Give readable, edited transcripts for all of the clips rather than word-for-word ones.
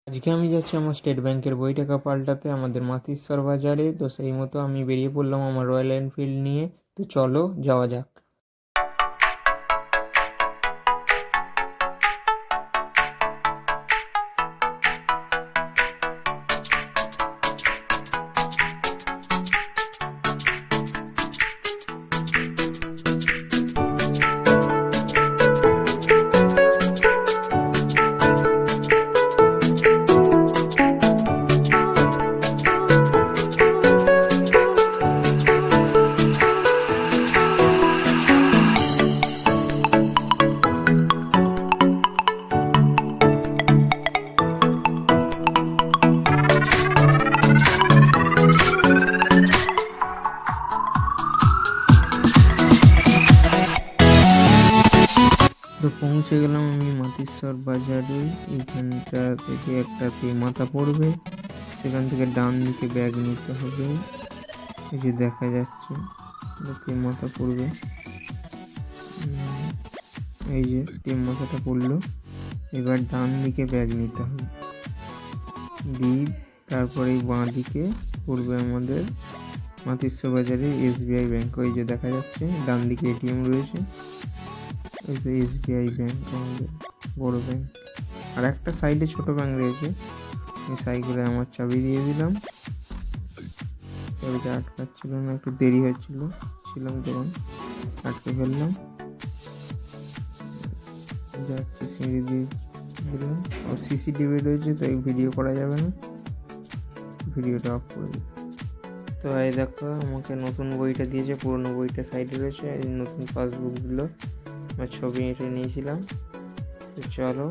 আজকে আমি যাচ্ছি আমার স্টেট ব্যাংকের বই টাকা পাল্টাতে আমাদের মাতিস্বর বাজারে। তো সেই মতো আমি বেরিয়ে পড়লাম আমার রয়্যাল এনফিল্ড নিয়ে। তো চলো যাওয়া যাক। তো পৌঁছে গেলাম আমি মাতিস্বর বাজারে। এইখানটা থেকে একটা মাথা পড়বে, সেখান থেকে ডান দিকে ব্যাগ নিতে হবে। এই যে দেখা যাচ্ছে মাথা পড়বে, এই যে মাথাটা পড়লো। এবার ডান দিকে ব্যাগ নিতে হবে, দিয়ে তারপরে বাঁ দিকে পড়বে আমাদের মাতিস্বর বাজারে এসবিআই ব্যাংক। ওই যে দেখা যাচ্ছে ডান দিকে এটিএম রয়েছে, ওই যে এসবিআই ব্যাংক আমাদের বড় ব্যাংক। আর একটা সাইডে ছোট ব্যাংক রয়েছে, এই সাইকেলে আমার চাবি দিয়ে দিলাম। চাবিটা আটকাচ্ছিল না, একটু দেরি ছিলাম তখন, আটকে ফেললাম। যাচ্ছে সিঁড়ি দিয়ে দিলাম। আর সিসিটিভি রয়েছে, তাই ভিডিও করা যাবে না, ভিডিওটা অফ করে দিই। তো এই দেখো আমাকে নতুন বইটা দিয়েছে, পুরোনো বইটা সাইডে রয়েছে। এই নতুন পাসবুকগুলো আমার ছবি এঁটে নিয়েছিলাম। তো চলো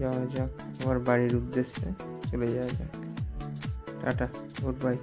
যাওয়া যাক আবার বাড়ির উদ্দেশ্যে, চলে যাওয়া যাক। Tata, good bye.